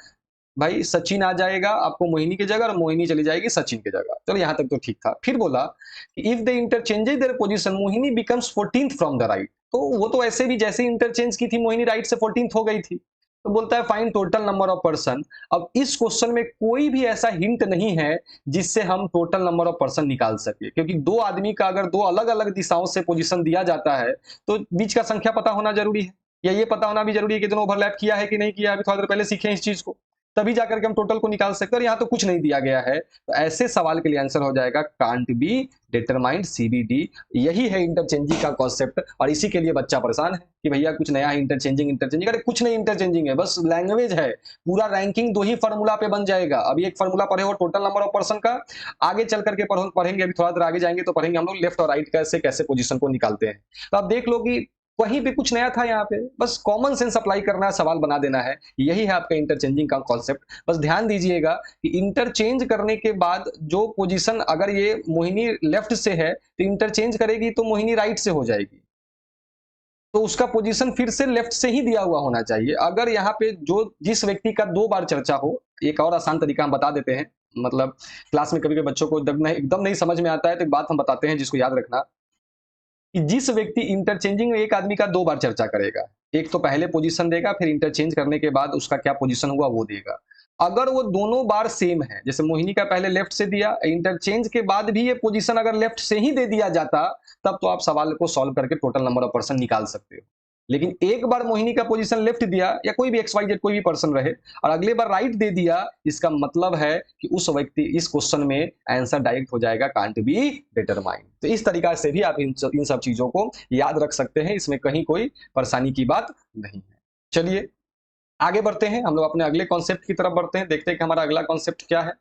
भाई? सचिन आ जाएगा आपको मोहिनी की जगह और मोहिनी चली जाएगी सचिन की जगह। चलो यहां तक तो ठीक था। फिर बोला कि if they interchanges there position Mohini becomes 14th from the right. तो वो तो ऐसे भी जैसे इंटरचेंज की थी मोहिनी राइट से 14th हो गई थी। तो बोलता है find total number of person. अब इस क्वेश्चन में कोई भी ऐसा हिंट नहीं है जिससे हम टोटल नंबर ऑफ पर्सन निकाल सके, क्योंकि दो आदमी का अगर दो अलग अलग दिशाओं से पोजीशन दिया जाता है तो बीच का संख्या पता होना जरूरी है, या ये पता होना भी जरूरी है कि दोनों ओवरलैप किया है कि नहीं किया। अभी थोड़ा देर पहले सीखे इस चीज को, तभी जाकर के हम टोटल को निकाल सकते हैं। और यहाँ तो कुछ नहीं दिया गया है, तो ऐसे सवाल के लिए आंसर हो जाएगा कांट बी डिटरमाइंड सीबीडी। यही है इंटरचेंजिंग का कॉन्सेप्ट, और इसी के लिए बच्चा परेशान है कि भैया कुछ नया इंटरचेंजिंग इंटरचेंजिंग। अरे कुछ नहीं इंटरचेंजिंग है, बस लैंग्वेज है। पूरा रैंकिंग दो ही फॉर्मूला पे बन जाएगा। अभी एक फॉर्मूला पढ़े हो टोटल नंबर ऑफ पर्सन का, आगे चल करके पढ़ेंगे, अभी थोड़ा देर आगे जाएंगे तो पढ़ेंगे हम लोग लेफ्ट और राइट कैसे कैसे पोजीशन को निकालते हैं। तो आप देख लो कि कहीं भी कुछ नया था, यहाँ पे बस कॉमन सेंस अप्लाई करना है, सवाल बना देना है। यही है आपका इंटरचेंजिंग का कॉन्सेप्ट। बस ध्यान दीजिएगा कि इंटरचेंज करने के बाद जो पोजीशन, अगर ये मोहिनी लेफ्ट से है तो इंटरचेंज करेगी तो मोहिनी राइट से हो जाएगी, तो उसका पोजीशन फिर से लेफ्ट से ही दिया हुआ होना चाहिए। अगर यहाँ पे जो जिस व्यक्ति का दो बार चर्चा हो, एक और आसान तरीका हम बता देते हैं, मतलब क्लास में कभी कभी बच्चों को एकदम नहीं समझ में आता है, तो एक बात हम बताते हैं जिसको याद रखना, कि जिस व्यक्ति इंटरचेंजिंग में एक आदमी का दो बार चर्चा करेगा, एक तो पहले पोजीशन देगा, फिर इंटरचेंज करने के बाद उसका क्या पोजीशन हुआ वो देगा। अगर वो दोनों बार सेम है, जैसे मोहिनी का पहले लेफ्ट से दिया, इंटरचेंज के बाद भी ये पोजीशन अगर लेफ्ट से ही दे दिया जाता, तब तो आप सवाल को सॉल्व करके टोटल नंबर ऑफ पर्सन निकाल सकते हो। लेकिन एक बार मोहिनी का पोजीशन लेफ्ट दिया, या कोई भी एक्स वाई जेड कोई भी पर्सन रहे, और अगले बार राइट दे दिया, इसका मतलब है कि उस व्यक्ति, इस क्वेश्चन में आंसर डायरेक्ट हो जाएगा कांट बी डिटरमाइंड। तो इस तरीका से भी आप इन सब चीजों को याद रख सकते हैं, इसमें कहीं कोई परेशानी की बात नहीं है। चलिए आगे बढ़ते हैं, हम लोग अपने अगले कॉन्सेप्ट की तरफ बढ़ते हैं, देखते हैं कि हमारा अगला कॉन्सेप्ट क्या है।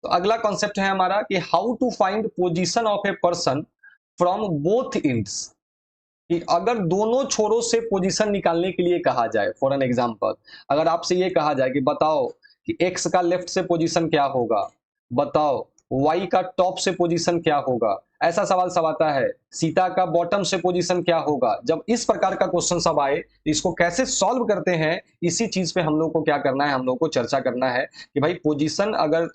तो अगला कॉन्सेप्ट है हमारा कि how to find position of a person from both ends. कि अगर दोनों छोरों से पोजीशन निकालने के लिए कहा जाए, फॉर एन एग्जांपल, अगर आपसे ये कहा जाए कि बताओ कि एक्स का लेफ्ट से पोजीशन क्या होगा, बताओ वाई का टॉप से पोजीशन क्या होगा, ऐसा सवाल सब आता है, सीता का बॉटम से पोजीशन क्या होगा। जब इस प्रकार का क्वेश्चन सब आए तो इसको कैसे सॉल्व करते हैं, इसी चीज पे हम लोग को क्या करना है, हम लोग को चर्चा करना है कि भाई पोजीशन अगर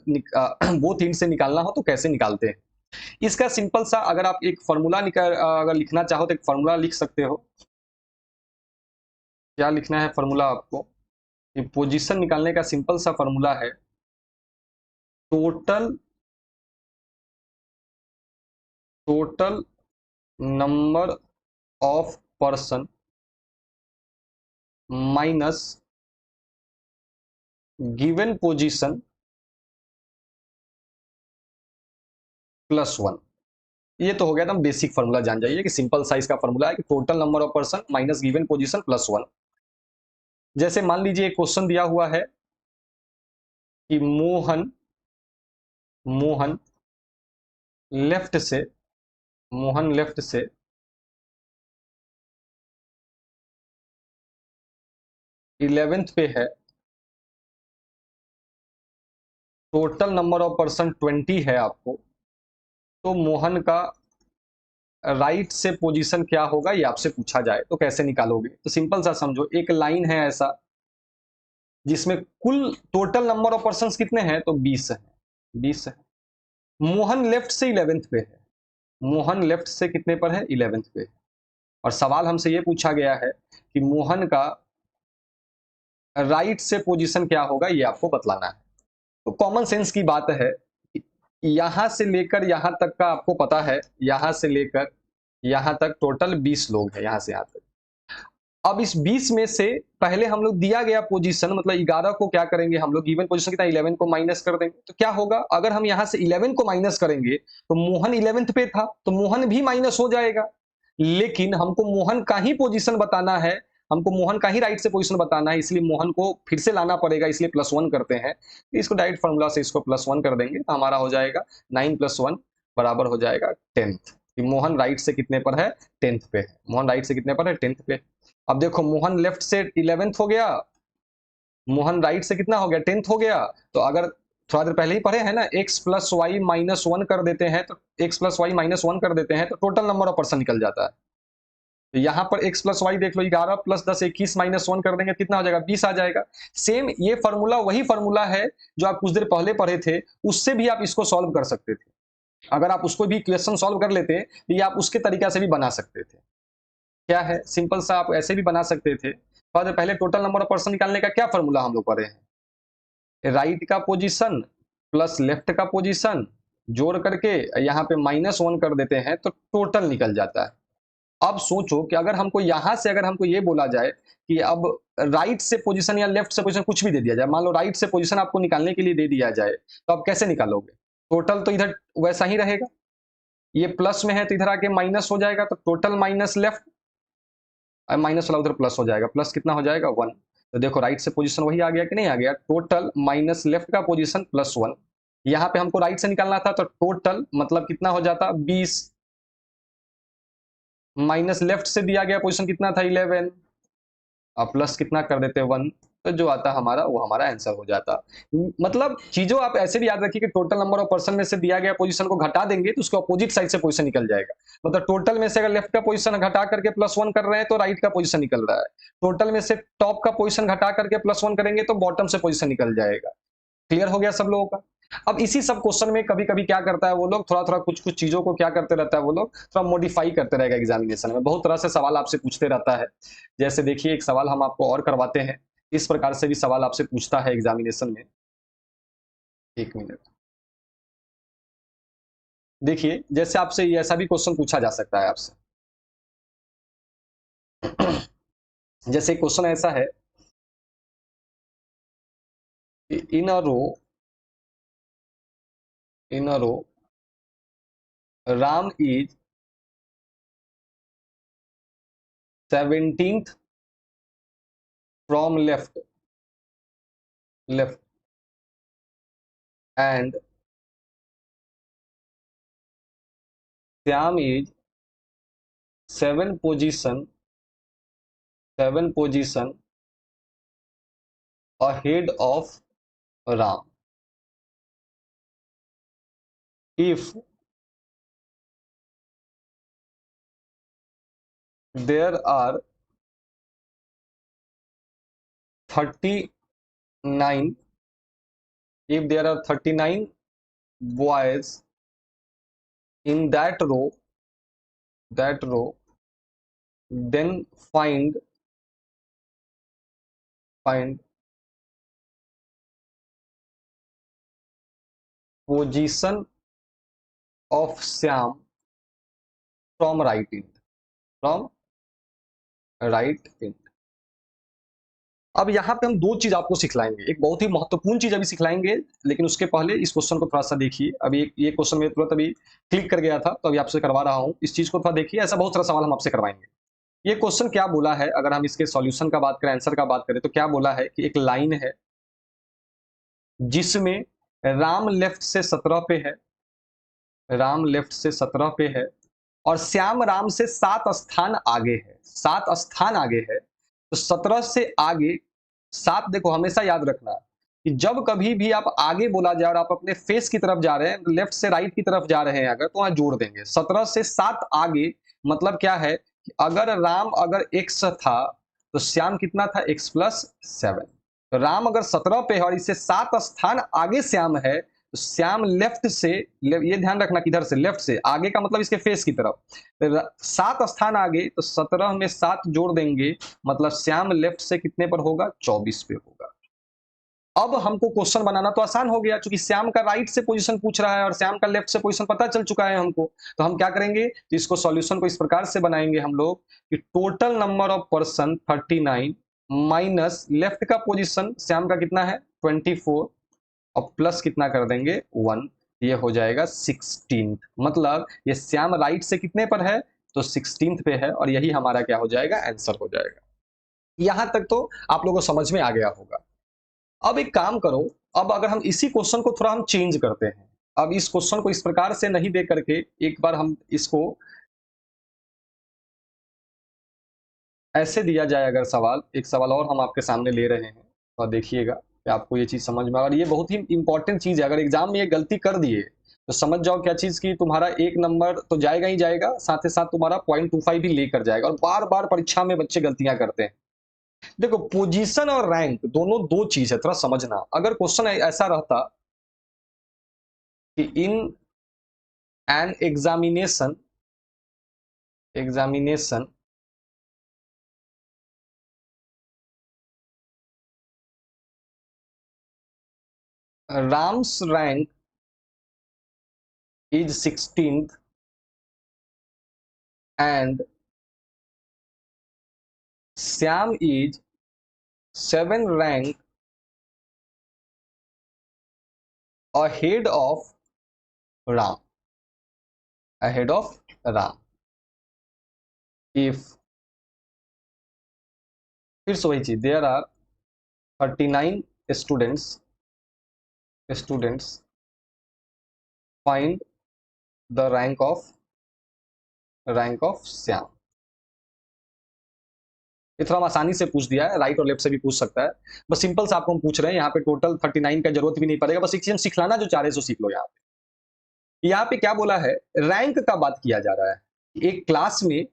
बोथ इंड से निकालना हो तो कैसे निकालते हैं। इसका सिंपल सा, अगर आप एक फॉर्मूला अगर लिखना चाहो तो एक फॉर्मूला लिख सकते हो। क्या लिखना है फॉर्मूला आपको? ये पोजीशन निकालने का सिंपल सा फॉर्मूला है, total total number of person minus given position +1। ये तो हो गया, एकदम बेसिक फॉर्मूला जान जाइए कि सिंपल साइज का फॉर्मूला है कि total number of person minus given position +1। जैसे मान लीजिए एक क्वेश्चन दिया हुआ है कि मोहन मोहन लेफ्ट से मोहन लेफ्ट से 11th पे है, टोटल नंबर ऑफ पर्सन 20 है आपको, तो मोहन का राइट से पोजीशन क्या होगा ये आपसे पूछा जाए तो कैसे निकालोगे? तो सिंपल सा समझो, एक लाइन है ऐसा जिसमें कुल टोटल नंबर ऑफ पर्सन कितने हैं, तो 20 है। 20 है। मोहन लेफ्ट से 11th पे है। मोहन लेफ्ट से कितने पर है? 11th पे। और सवाल हमसे ये पूछा गया है कि मोहन का राइट से पोजीशन क्या होगा ये आपको बतलाना है। तो कॉमन सेंस की बात है, यहां से लेकर यहां तक का आपको पता है, यहां से लेकर यहां तक टोटल 20 लोग हैं, यहां से यहां तक। अब इस 20 में से पहले हम लोग दिया गया पोजीशन मतलब 11 को क्या करेंगे हम लोग, गिवन पोजीशन कितना 11 को माइनस कर देंगे। तो क्या होगा, अगर हम यहां से 11 को माइनस करेंगे तो मोहन 11th पे था तो मोहन भी माइनस हो जाएगा। लेकिन हमको मोहन का ही पोजीशन बताना है, हमको मोहन का ही राइट से पोजीशन बताना है, इसलिए मोहन को फिर से लाना पड़ेगा, इसलिए +1 करते हैं। तो इसको डायरेक्ट फॉर्मूला से इसको +1 कर देंगे तो हमारा हो जाएगा 9 + 1 बराबर हो जाएगा 10th। कि मोहन राइट से कितने पर है? 10th पे है। मोहन राइट से कितने पर है? 10th पे। अब देखो मोहन लेफ्ट से 11th हो गया, मोहन राइट से कितना हो गया? 10th हो गया। तो अगर थोड़ा देर पहले ही पढ़े हैं ना, x + y - 1 कर देते हैं तो x + y - 1 कर देते हैं तो टोटल नंबर ऑफ पर्सन निकल जाता है। तो यहाँ पर x + y देख लो, 11 + 10 21 - 1 कर देंगे कितना हो जाएगा? 20 आ जाएगा। सेम ये फॉर्मूला वही फॉर्मूला है जो आप कुछ देर पहले पढ़े थे, उससे भी आप इसको सॉल्व कर सकते थे। अगर आप उसको भी क्वेश्चन सॉल्व कर लेते तो ये आप उसके तरीका से भी बना सकते थे। क्या है, सिंपल सा आप ऐसे भी बना सकते थे। और पहले टोटल नंबर ऑफ पर्सन निकालने का क्या फॉर्मूला हम लोग पढ़े हैं? राइट का पोजीशन प्लस लेफ्ट का पोजीशन जोड़ करके यहाँ पे -1 कर देते हैं तो टोटल निकल जाता है। अब सोचो कि अगर हमको यहाँ से अगर हमको ये बोला जाए कि अब राइट से पोजीशन या लेफ्ट से पोजीशन कुछ भी दे दिया जाए, मान लो राइट से पोजीशन आपको निकालने के लिए दे दिया जाए, तो आप कैसे निकालोगे? टोटल तो इधर वैसा ही रहेगा, ये प्लस में है तो इधर आके माइनस हो जाएगा, तो टोटल माइनस लेफ्ट, माइनस वाला उधर प्लस हो जाएगा, प्लस कितना हो जाएगा? 1। तो देखो राइट से पोजीशन वही आ गया कि नहीं आ गया? टोटल माइनस लेफ्ट का पोजीशन +1। यहाँ पे हमको राइट से निकालना था तो टोटल मतलब कितना हो जाता? 20 माइनस लेफ्ट से दिया गया पोजीशन कितना था? 11 और प्लस कितना कर देते? 1। तो जो आता हमारा वो हमारा आंसर हो जाता। मतलब चीजों आप ऐसे भी याद रखिए कि टोटल नंबर ऑफ पर्सन में से दिया गया पोजीशन को घटा देंगे तो उसके अपोजिट साइड से पोजीशन निकल जाएगा। मतलब टोटल में से अगर लेफ्ट का पोजीशन घटा करके +1 कर रहे हैं तो राइट का पोजीशन निकल रहा है। टोटल में से टॉप का पोजीशन घटा करके +1 करेंगे तो बॉटम से पोजीशन निकल जाएगा। क्लियर हो गया सब लोगों का? अब इसी सब क्वेश्चन में कभी-कभी क्या करता है वो लोग, थोड़ा-थोड़ा कुछ-कुछ चीजों को क्या करते रहता है वो लोग, थोड़ा मॉडिफाई करते रहेगा एग्जामिनेशन में। बहुत तरह से सवाल आपसे पूछते रहता है। जैसे देखिए एक सवाल हम आपको और करवाते हैं, इस प्रकार से भी सवाल आपसे पूछता है एग्जामिनेशन में। 1 मिनट। देखिए, जैसे आपसे ये ऐसा भी क्वेश्चन पूछा जा सकता है आपसे। जैसे क्वेश्चन ऐसा है कि in a row Ram is 17th from left and Shyam is 7 position 7 position ahead of Ram. If there are 39, if there are 39 boys in that row, then find position of Syam from right end. From right end. अब यहाँ पे हम दो चीज आपको सिखलाएंगे, एक बहुत ही महत्वपूर्ण चीज अभी सिखलाएंगे, लेकिन उसके पहले इस क्वेश्चन को थोड़ा सा देखिए। अभी ये क्वेश्चन में तुरंत अभी क्लिक कर गया था, तो अभी आपसे करवा रहा हूँ, इस चीज को थोड़ा देखिए। ऐसा बहुत सारा सवाल हम आपसे करवाएंगे। ये क्वेश्चन क्या बोला है, अगर हम इसके सॉल्यूशन का बात करें, आंसर का बात करें, तो क्या बोला है कि एक लाइन है जिसमें राम लेफ्ट से 17 पे है, राम लेफ्ट से 17 पे है, और श्याम राम से 7 स्थान आगे है, 7 स्थान आगे है। तो 17 से आगे 7, देखो हमेशा याद रखना कि जब कभी भी आप आगे बोला जाए और आप अपने फेस की तरफ जा रहे हैं, लेफ्ट से राइट की तरफ जा रहे हैं अगर, तो वहां जोड़ देंगे। 17 से 7 आगे मतलब क्या है कि अगर राम अगर x था तो श्याम कितना था, x प्लस 7। तो राम अगर 17 पे है और इससे 7 स्थान आगे श्याम है, तो श्याम लेफ्ट से, ये ध्यान रखना किधर से, लेफ्ट से, आगे का मतलब इसके फेस की तरफ। तो 7 स्थान आगे, तो 17 में 7 जोड़ देंगे, मतलब श्याम लेफ्ट से कितने पर होगा, 24 पे होगा। अब हमको क्वेश्चन बनाना तो आसान हो गया, क्योंकि श्याम का राइट से पोजीशन पूछ रहा है और श्याम का लेफ्ट से पोजीशन पता चल चुका है हमको। तो हम क्या करेंगे, तो इसको सॉल्यूशन को इस प्रकार से बनाएंगे हम लोग कि total number of person 39 minus left का पोजीशन श्याम का कितना है 24, और प्लस कितना कर देंगे 1, ये हो जाएगा 16। मतलब ये श्याम राइट से कितने पर है, तो 16 पे है, और यही हमारा क्या हो जाएगा, आंसर हो जाएगा। यहां तक तो आप लोगों को समझ में आ गया होगा। अब एक काम करो, अब अगर हम इसी क्वेश्चन को थोड़ा हम चेंज करते हैं, अब इस क्वेश्चन को इस प्रकार से नहीं दे करके एक बार हम इसको ऐसे दिया जाए, अगर सवाल, एक सवाल और हम आपके सामने ले रहे हैं, और देखिएगा कि आपको ये चीज समझ में आ, और ये बहुत ही इंपॉर्टेंट चीज है। अगर एग्जाम में ये गलती कर दिए तो समझ जाओ क्या चीज की, तुम्हारा 1 नंबर तो जाएगा ही जाएगा, साथ ही साथ तुम्हारा 0.25 भी लेकर जाएगा। और बार बार परीक्षा में बच्चे गलतियां करते हैं। देखो, पोजीशन और रैंक दोनों दो चीज है, थोड़ा समझना। अगर क्वेश्चन ऐसा रहता कि in an examination Ram's rank is 16th and Syam is 7 rank ahead of Ram. Ahead of Ram. If फिर से वही चीज, there are 39 students find the rank of Syam. ये थोड़ा आसानी से पूछ दिया है, राइट और लेफ्ट से भी पूछ सकता है। बस सिंपल से आपको हम पूछ रहे हैं, यहाँ पे टोटल 39 का जरूरत भी नहीं पड़ेगा, बस एक चीज हम सिखलाना जो चाह रहे हैं सो सीख लो। यहाँ पे क्या बोला है, रैंक का बात किया जा रहा है। एक क्लास में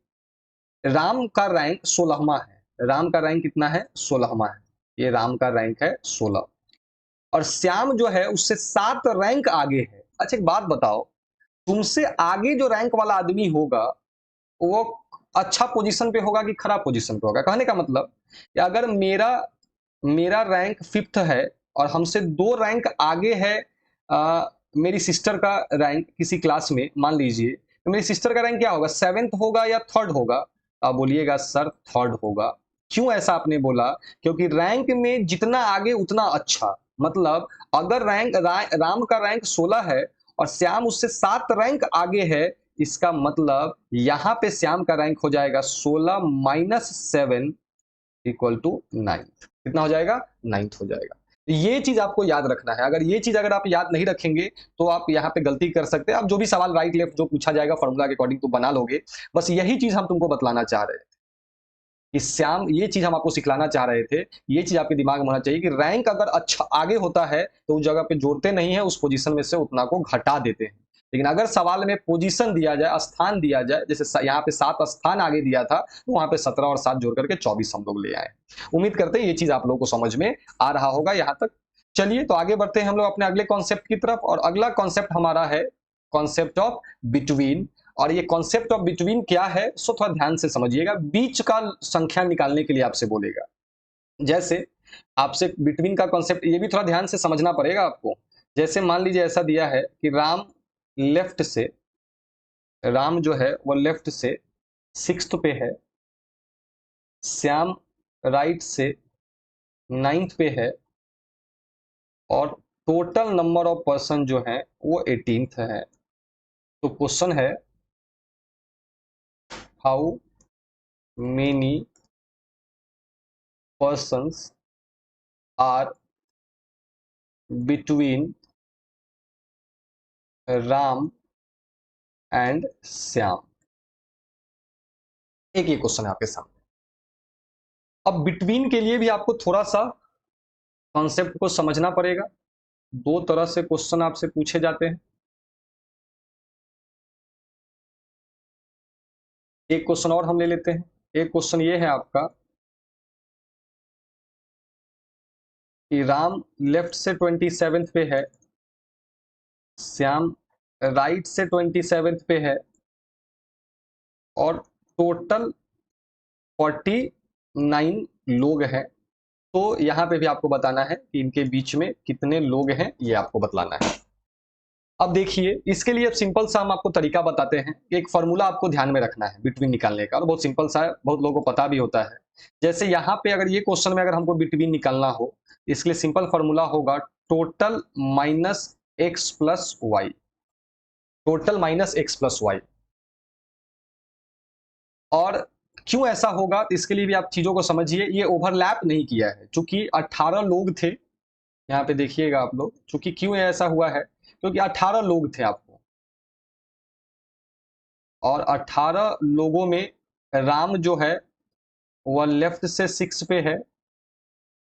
राम का रैंक 16वां है। राम का रैंक कितना है, 16वां है। ये राम का रैंक है 16, और श्याम जो है उससे 7 रैंक आगे है। अच्छा एक बात बताओ, तुमसे आगे जो रैंक वाला आदमी होगा वो अच्छा पोजीशन पे होगा कि खराब पोजीशन पे होगा? कहने का मतलब कि अगर मेरा मेरा रैंक 5th है और हमसे 2 रैंक आगे है मेरी सिस्टर का रैंक किसी क्लास में, मान लीजिए, तो मेरी सिस्टर का रैंक क्या होगा, 7th होगा या 3rd होगा? आप बोलिएगा सर 3rd होगा। क्यों ऐसा आपने बोला? क्योंकि रैंक में जितना आगे उतना अच्छा। मतलब अगर राम का रैंक 16 है और श्याम उससे 7 रैंक आगे है, इसका मतलब यहां पे श्याम का रैंक हो जाएगा 16 माइनस 7 इक्वल टू 9th। कितना हो जाएगा, 9th हो जाएगा। ये चीज आपको याद रखना है। अगर ये चीज अगर आप याद नहीं रखेंगे तो आप यहाँ पे गलती कर सकते हैं। अब जो भी सवाल राइट लेफ्ट जो पूछा जाएगा फॉर्मूला के अकॉर्डिंग तो बना लोगे। बस यही चीज हम तुमको बतलाना चाह रहे थे कि श्याम, ये चीज हम आपको सिखलाना चाह रहे थे। ये चीज आपके दिमाग में होना चाहिए कि रैंक अगर अच्छा आगे होता है तो उस जगह पे जोड़ते नहीं है, उस पोजीशन में से उतना को घटा देते हैं। लेकिन अगर सवाल में पोजीशन दिया जाए, स्थान दिया जाए, जैसे यहाँ पे 7 स्थान आगे दिया था, तो वहां पे 17 और 7 जोड़ करके 24 हम लोग ले आए। उम्मीद करते हैं ये चीज आप लोगों को समझ में आ रहा होगा यहाँ तक। चलिए तो आगे बढ़ते हैं हम लोग अपने अगले कॉन्सेप्ट की तरफ, और अगला कॉन्सेप्ट हमारा है कॉन्सेप्ट ऑफ बिटवीन। और ये कॉन्सेप्ट ऑफ बिटवीन क्या है, सो थोड़ा ध्यान से समझिएगा। बीच का संख्या निकालने के लिए आपसे बोलेगा, जैसे आपसे बिटवीन का कॉन्सेप्ट ये भी थोड़ा ध्यान से समझना पड़ेगा आपको। जैसे मान लीजिए ऐसा दिया है कि राम जो है वो लेफ्ट से 6th पे है, श्याम राइट से 9th पे है और टोटल नंबर ऑफ पर्सन जो है वो 18th है। तो क्वेश्चन है how many persons are between Ram and Shyam. एक ये क्वेश्चन है आपके सामने। अब बिटवीन के लिए भी आपको थोड़ा सा कॉन्सेप्ट को समझना पड़ेगा। दो तरह से क्वेश्चन आपसे पूछे जाते हैं। एक क्वेश्चन और हम ले लेते हैं। एक क्वेश्चन ये है आपका कि राम लेफ्ट से 27th पे है, श्याम राइट से 27th पे है और टोटल 49 लोग हैं। तो यहां पे भी आपको बताना है कि इनके बीच में कितने लोग हैं, ये आपको बतलाना है। अब देखिए, इसके लिए अब सिंपल सा हम आपको तरीका बताते हैं। एक फॉर्मूला आपको ध्यान में रखना है बिटवीन निकालने का, और बहुत सिंपल सा है, बहुत लोगों को पता भी होता है। जैसे यहाँ पे अगर ये क्वेश्चन में अगर हमको बिटवीन निकालना हो, इसके लिए सिंपल फॉर्मूला होगा total minus X plus Y. Total minus X plus Y. और क्यों ऐसा होगा, इसके लिए भी आप चीजों को समझिए। ये ओवरलैप नहीं किया है, चूंकि 18 लोग थे। यहाँ पे देखिएगा आप लोग, चूंकि क्यों ऐसा हुआ है, क्योंकि 18 लोग थे आपको, और 18 लोगों में राम जो है वह लेफ्ट से 6 पे है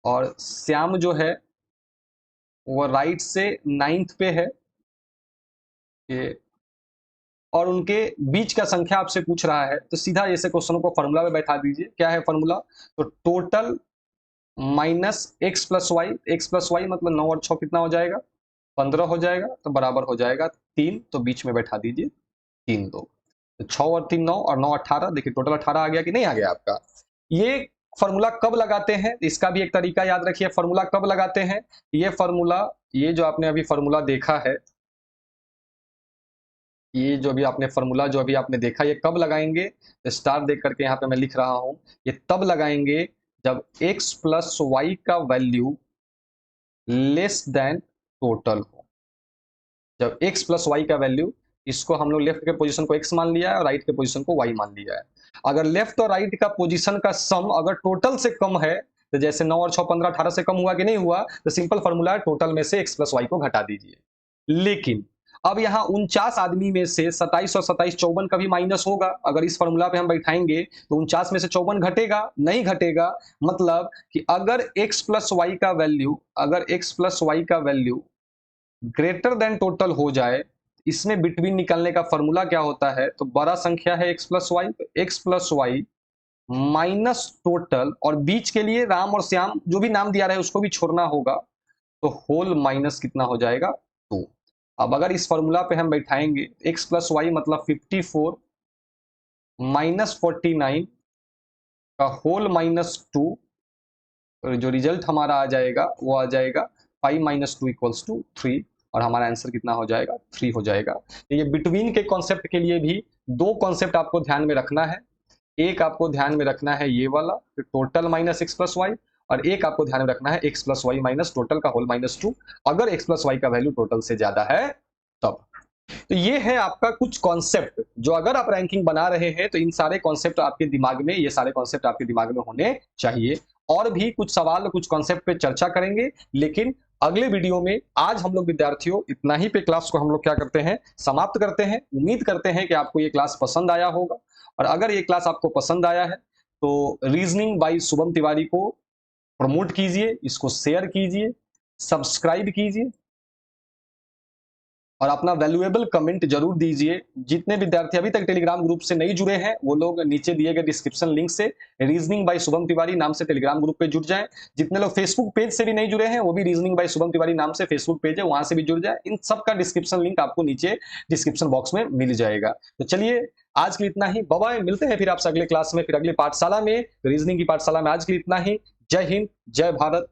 और श्याम जो है वह राइट से 9th पे है। ये और उनके बीच का संख्या आपसे पूछ रहा है, तो सीधा ऐसे क्वेश्चन को फॉर्मूला में बैठा दीजिए। क्या है फॉर्मूला? तो total minus X plus Y. X plus Y मतलब 9 और 6 कितना हो जाएगा? 15 हो जाएगा। तो बराबर हो जाएगा 3। तो बीच में बैठा दीजिए 3 2। तो 6 और 3 9 और 9 18। देखिए टोटल 18 आ गया कि नहीं आ गया आपका? ये फॉर्मूला कब लगाते हैं, इसका भी एक तरीका याद रखिए। फॉर्मूला कब लगाते हैं? ये फॉर्मूला, ये जो आपने अभी फॉर्मूला देखा है, ये जो अभी आपने फॉर्मूला जो अभी आपने देखा, ये कब लगाएंगे? स्टार देख करके यहाँ पे मैं लिख रहा हूं, ये तब लगाएंगे जब x प्लस वाई का वैल्यू लेस देन टोटल हो। जब x प्लस वाई का वैल्यू, इसको हम लोग लेफ्ट के पोजीशन को x मान लिया है और राइट के पोजीशन को y मान लिया है। अगर लेफ्ट और राइट का पोजीशन का सम अगर टोटल से कम है, तो जैसे 9 और 6 15 18 से कम हुआ कि नहीं हुआ, तो सिंपल फॉर्मूला है टोटल में से x प्लस वाई को घटा दीजिए। लेकिन अब यहाँ 49 आदमी में से 27 और 27 54 का भी माइनस होगा। अगर इस फॉर्मूला पे हम बैठाएंगे तो 49 में से 54 घटेगा, नहीं घटेगा। मतलब कि अगर x प्लस वाई का वैल्यू, अगर x प्लस वाई का वैल्यू ग्रेटर देन टोटल हो जाए, इसमें बिटवीन निकालने का फॉर्मूला क्या होता है? तो बड़ा संख्या है x प्लस वाई, तो x plus Y minus total, और बीच के लिए राम और श्याम जो भी नाम दिया रहे उसको भी छोड़ना होगा, तो होल माइनस कितना हो जाएगा? 2। अब अगर इस फॉर्मूला पे हम बैठाएंगे x प्लस वाई मतलब 54 माइनस 49 का होल माइनस 2, जो रिजल्ट हमारा आ जाएगा वो आ जाएगा 5 माइनस 2 इक्वल्स टू 3, और हमारा आंसर कितना हो जाएगा? 3 हो जाएगा। तो ये बिटवीन के कॉन्सेप्ट के लिए भी दो कॉन्सेप्ट आपको ध्यान में रखना है। एक आपको ध्यान में रखना है ये वाला total minus X plus Y, और एक आपको ध्यान में रखना है X plus Y minus total का होल माइनस 2, अगर एक्स प्लस वाई का वैल्यू टोटल से ज्यादा है तब। तो ये है आपका कुछ कॉन्सेप्ट, जो अगर आप रैंकिंग बना रहे हैं तो इन सारे कॉन्सेप्ट आपके दिमाग में, ये सारे कॉन्सेप्ट आपके दिमाग में होने चाहिए। और भी कुछ सवाल, कुछ कॉन्सेप्ट पे चर्चा करेंगे, लेकिन अगले वीडियो में। आज हम लोग विद्यार्थियों इतना ही पे क्लास को हम लोग क्या करते हैं, समाप्त करते हैं। उम्मीद करते हैं कि आपको ये क्लास पसंद आया होगा, और अगर ये क्लास आपको पसंद आया है तो रीजनिंग बाय शुभम तिवारी को प्रमोट कीजिए, इसको शेयर कीजिए, सब्सक्राइब कीजिए, और अपना वैल्यूएबल कमेंट जरूर दीजिए। जितने विद्यार्थी अभी तक टेलीग्राम ग्रुप से नहीं जुड़े हैं, वो लोग नीचे दिए गए डिस्क्रिप्शन लिंक से रीजनिंग बाय शुभम तिवारी नाम से टेलीग्राम ग्रुप पे जुड़ जाएं। जितने लोग फेसबुक पेज से भी नहीं जुड़े हैं, वो भी रीजनिंग बाय शुभम तिवारी नाम से फेसबुक पेज है, वहां से भी जुड़ जाए। इन सबका डिस्क्रिप्शन लिंक आपको नीचे डिस्क्रिप्शन बॉक्स में मिल जाएगा। तो चलिए, आज के लिए इतना ही। Bye bye. मिलते हैं फिर आपसे अगले क्लास में, फिर अगले पाठशाला में, रीजनिंग की पाठशाला में। आज के लिए इतना ही। जय हिंद, जय भारत।